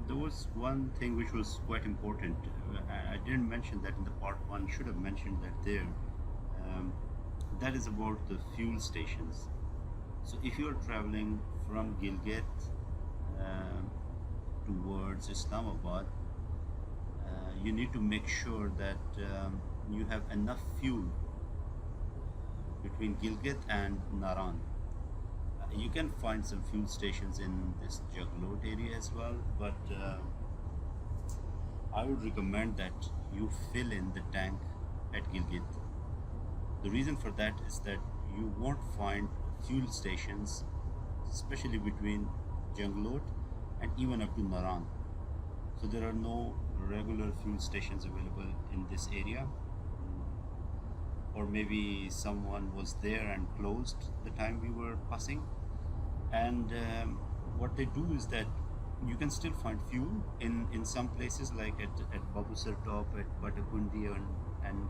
There was one thing which was quite important. I didn't mention that in the part one. Should have mentioned that there. Um, that is about the fuel stations. So if you are traveling from Gilgit um towards Islamabad, you need to make sure that you have enough fuel between Gilgit and Naran. You can find some fuel stations in this Jaglot area as well, but I would recommend that you fill in the tank at Gilgit. The reason for that is that you won't find fuel stations, especially between Janglot and even up to Naran. So there are no regular fuel stations available in this area, or maybe someone was there and closed the time we were passing. And what they do is that you can still find fuel in some places, like at Babusar Top, at Batakundi, and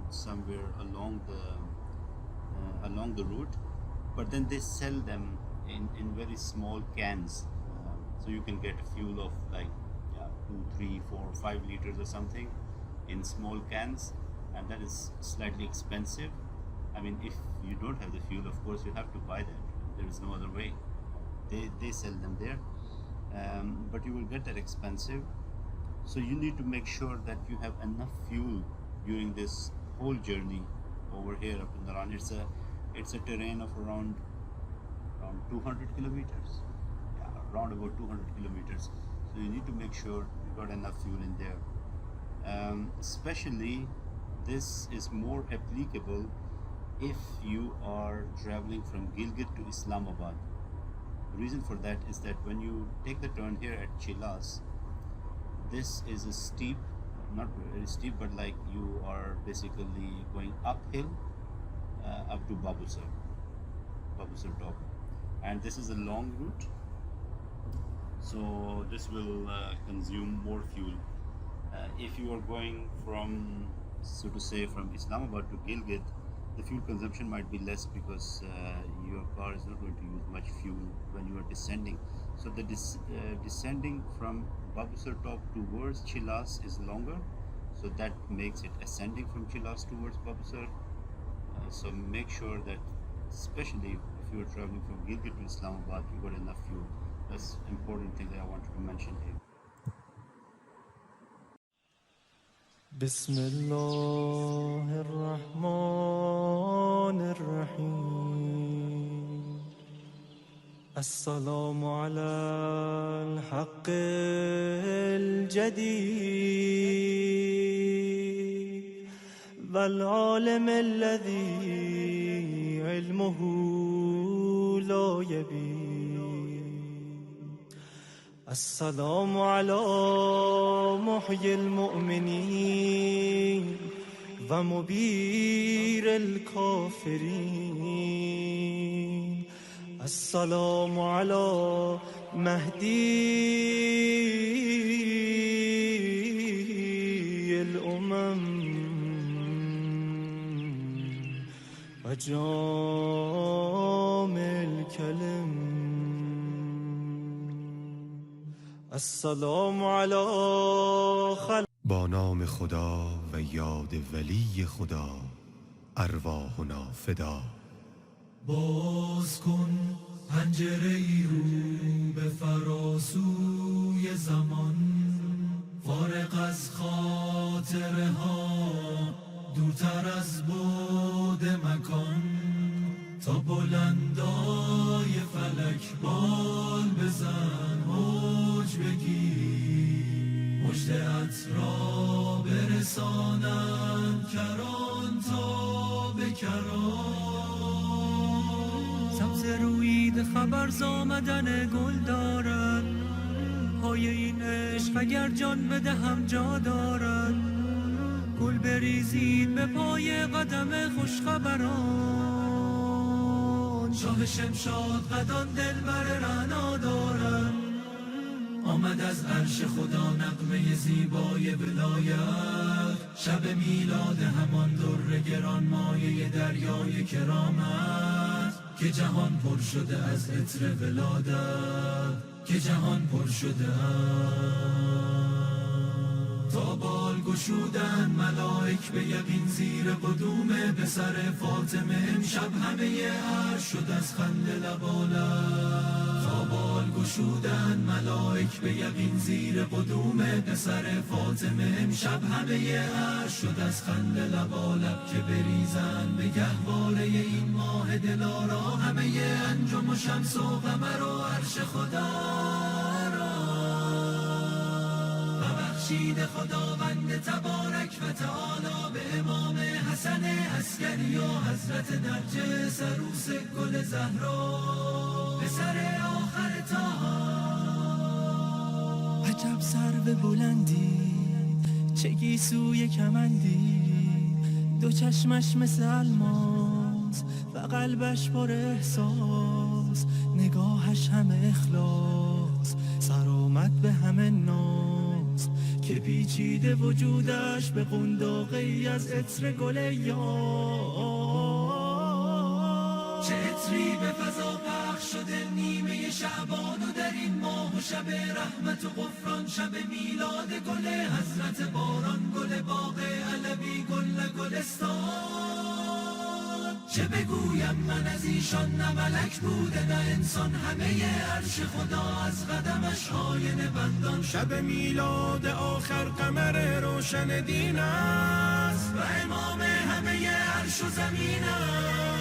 somewhere along the route. But then they sell them in very small cans, so you can get a fuel of like, yeah, 2, 3, 4, 5 liters or something in small cans, and that is slightly expensive. I mean, if you don't have the fuel, of course you have to buy that. There is no other way. They sell them there, but you will get that expensive. So you need to make sure that you have enough fuel during this whole journey over here up in Naran. It's a terrain of around 200 kilometers. Yeah, around about 200 kilometers. So you need to make sure you got enough fuel in there. Especially, this is more applicable if you are traveling from Gilgit to Islamabad. The reason for that is that when you take the turn here at Chilas, this is a steep, not very steep, but like you are basically going uphill up to Babusar Top, and this is a long route, so this will consume more fuel. If you are going from, so to say, from Islamabad to Gilgit, the fuel consumption might be less because your car is not going to use much fuel when you are descending. So the descending from Babusar Top towards Chilas is longer, so that makes it ascending from Chilas towards Babusar. So make sure that, especially if you are traveling from Gilgit to Islamabad, you got enough fuel. That's important thing that I wanted to mention here. بسم الله الرحمن الرحيم السلام على الحق الجديد والعالم الذي علمه لا يبيد السلام على محيي المؤمنين ومبير الكافرين السلام على مهدي الأمم وجامع الكلم السلام على با نام خدا و یاد ولی خدا ارواحنا فدا. باز کن پنجره ای رو به فراسوی زمان، فارغ از خاطره ها، دورتر از بعد مکان، تا بلندای فلک بال بزن، موج بگیر، مژده‌ات را برسانند کران تا به کران. سبز رویید خبر ز آمدن گل دارد، پای این عشق اگر جان بدهم جا دارد. گل بریزید به پای قدم خوشخبران، شاه شمشاد قدان دلبر رعنا دارد. آمد از عرش خدا نغمه زیبای ولایت، شب میلاد همان در گران مایه دریای کرامت، که جهان پر شده از عطر ولادت، که جهان پر شده گشودن ملائک به یقین زیر قدوم پسر فاطمه. امشب همه عرش شد از خنده لبالب، تا بال گشودن ملائک به یقین زیر قدوم پسر فاطمه. امشب همه عرش شد از خنده لبالب، که بریزن به گهواره این ماه دلارا همه انجم و شمس و قمر و عرش خدا را. ببخشید خداوند تبارک و تعالی به امام حسن عسکری و حضرت نرجس عروس گل زهرا پسر آخر طاها. عجب سرو بلندی، چه گیسوی کمندی، دو چشمش مثل الماس و قلبش پر احساس، نگاهش همه اخلاص، سر آمد به همه ناز، که پیچیده وجودش به قنداقی از عطر گل یاس. چه عطری به فضا پخش شده نیمه شعبان و در این ماه و شب رحمت و غفران، شب میلاد گل حضرت باران، گل باغ علوی گل گلستان. چه بگویم من از ایشان، نه ملک بوده نه انسان، همه عرش خدا از قدمش آینه بندان. شب میلاد آخر قمر روشن دین است و امام همه عرش و زمین است.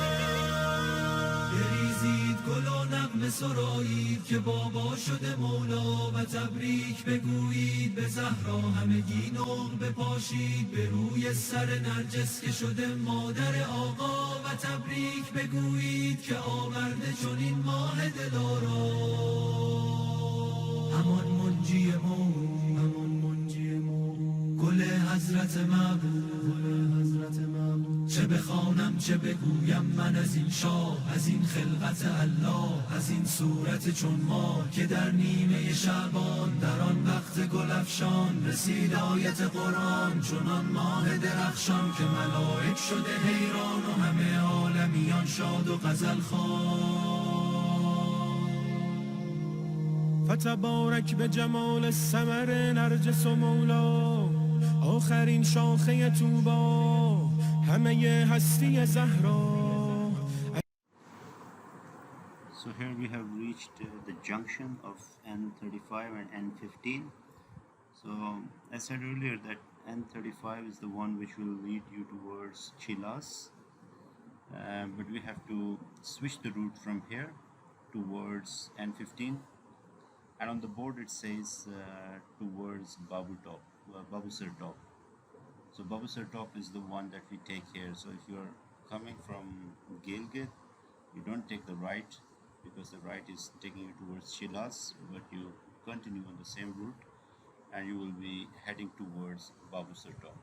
بریزید گل و نغمه سرایید که بابا شده مولا، و تبریک بگویید به زهرا همگی نقل بپاشید به روی سر نرجس که شده مادر آقا، و تبریک بگویید که آورده چنین ماه دلارا. همان منجی مو گل حضرت معبود. چه بخوانم چه بگویم من از این شاه، از این خلقت الله، از این صورت چون ماه، که در نیمه شعبان در آن وقت گل افشان رسید آیت قرآن، چنان ماه درخشان که ملائک شده حیران و همه عالمیان شاد و غزل خوان. فتبارک به جمال ثمر نرجس و مولا، آخرین شاخه طوبا، همه هستی زهرا. So here we have reached the junction of N35 and N15. So I said earlier that N35 is the one which will lead you towards Chilas, but we have to switch the route from here towards N15, and on the board it says towards Babusar Top. So Babusar Top is the one that we take here. So if you are coming from Gilgit, you don't take the right, because the right is taking you towards Chilas, but you continue on the same route and you will be heading towards Babusar Top.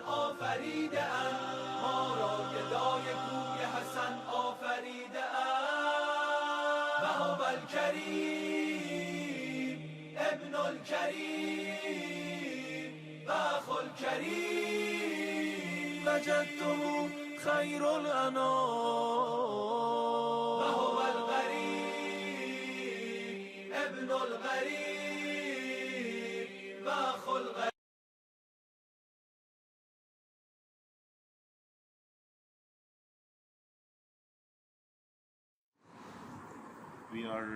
آفریده ام ما را گدای کوی حسن آفریده ام، و هو الکریم ابن الکریم و اخو الکریم، وجدته خیر الانام، و هو الغریب ابن الغریب و اخو الغریب. We are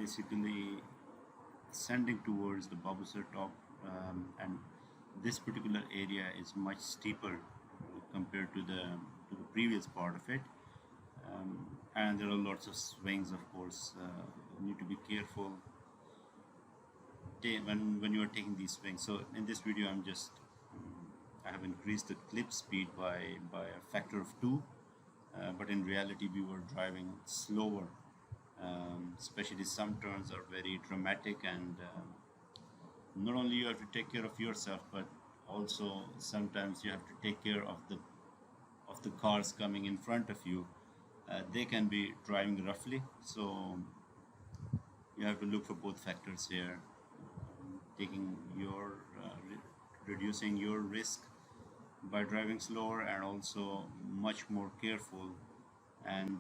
basically ascending towards the Babusar Top, and this particular area is much steeper compared to the previous part of it, and there are lots of swings. Of course, you need to be careful when you are taking these swings. So in this video I have increased the clip speed by a factor of 2, but in reality we were driving slower. Especially some turns are very dramatic, and not only you have to take care of yourself, but also sometimes you have to take care of the cars coming in front of you. They can be driving roughly, so you have to look for both factors here, taking your reducing your risk by driving slower and also much more careful, and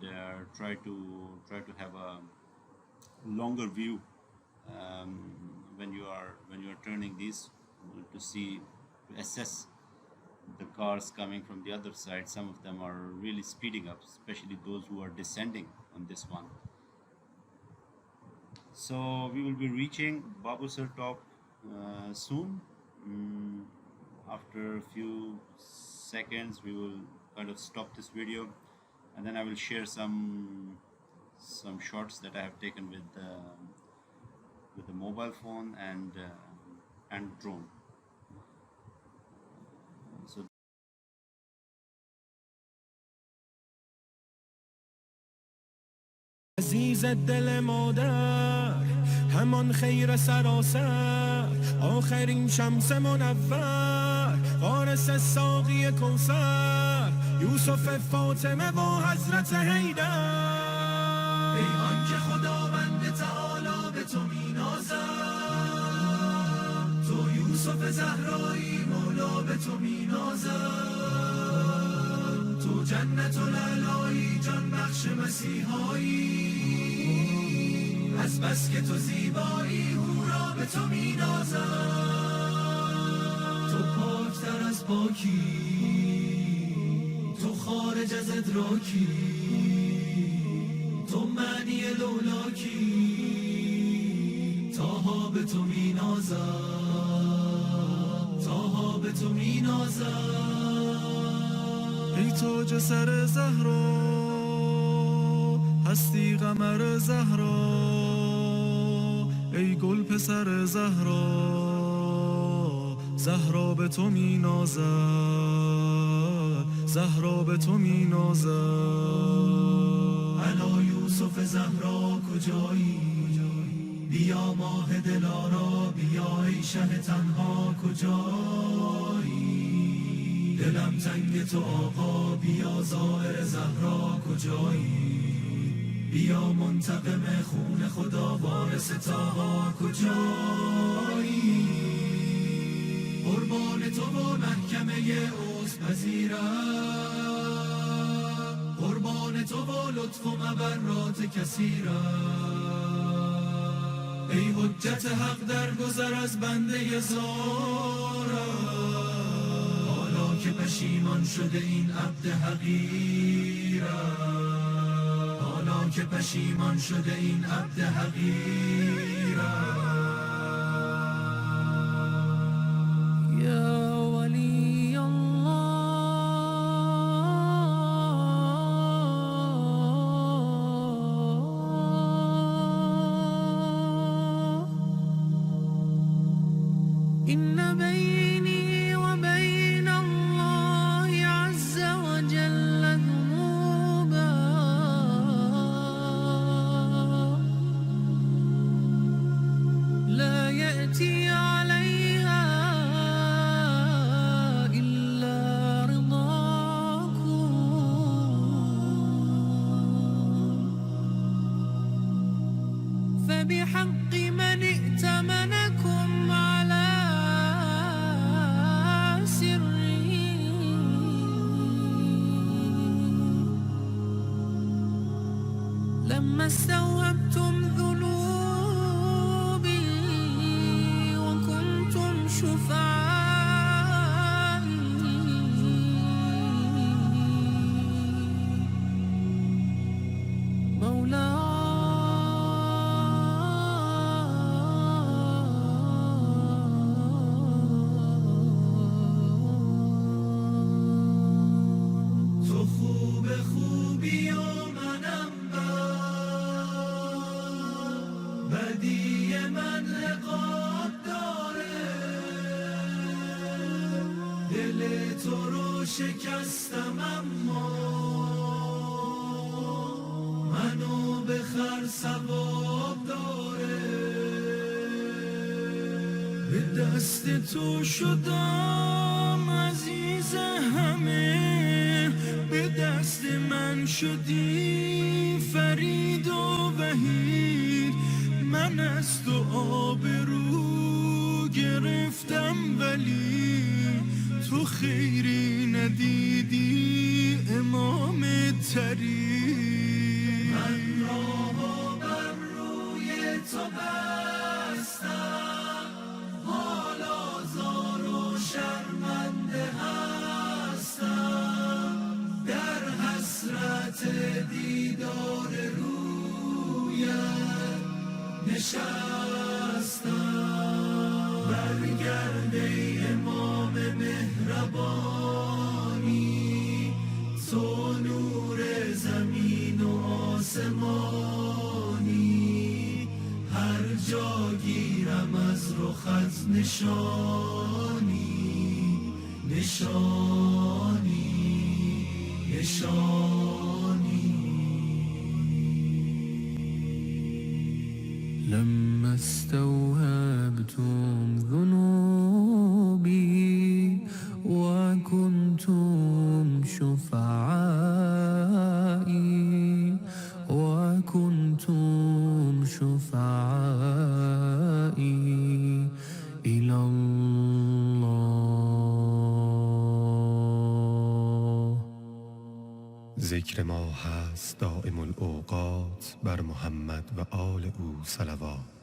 try to have a longer view when you are turning these, to see, to assess the cars coming from the other side. Some of them are really speeding up, especially those who are descending on this one. So we will be reaching Babusar top soon. After a few seconds, we will kind of stop this video, and then I will share some shots that I have taken with the mobile phone and drone. So عزیز دل مادر، همان خیر سراسر، آخرین شمس منور، وارث ساقی کوثر، یوسف فاطمه و حضرت حیدر. ای آنکه خداوند تعالی به تو مینازد، تو یوسف زهرایی مولا به تو مینازد، تو جنت العلایی جان بخش مسیحایی، از بس که تو زیبایی او را به تو مینازد. تو پاکتر از پاکی، تو خارج از ادراکی، تو معنی لولاکی، تاها به تو مینازد، تاها به تو مینازد. ای تاج سر زهرا، هستی قمر زهرا، ای گل پسر زهرا، زهرا به تو مینازد، زهرا به تو مینازد. الا یوسف زهرا کجایی؟ بیا ماه دلارا، بیا ای شه تنها کجایی؟ دلم تنگ تو آقا، بیا زائر زهرا کجایی؟ بیا منتقم خون خدا، وارث طاها کجایی؟ قربان تو و محکمه عوض پذیرم، قربان تو و لطف و مبرات کثیرم. ای حجت حق در گذر از بنده زارم، حالا که پشیمان شده این عبد حقیرم، حالا که پشیمان شده این عبد حقیرم. يا ولي الله، إن بيني وبين الله عز وجل ذنوبا لا يأتي عليها إلا رضاكم، فبحق من ائتمنكم على سره، لما استوهبتم ذنوبي وكنتم شفعائي، تو خوب خوبی و منم بد، بدی من عقاب داره، دل تو رو شکستم اما منو بخر ثواب داره. به دست تو شدم عزیز همه، به دست من شدی فرید و وحید، من از تو آبرو گرفتم ولی تو خیری ندیدی امام تری. من راهو بر روی تو بستم، حالا زار و شرمنده هستم، در حسرت دیدار رویت نشستم. برگرد ای امام مهربانی، تو نور زمین و آسمانی، هر جا گیرم از رخت نشانی، نشانی، نشانی. لما استوهبتم ذنوبي وكنتم شفعائي، وكنتم شفعائي إلى الله. ذکر ما هست دائم الاوقات، بر محمد و آل او صلوات.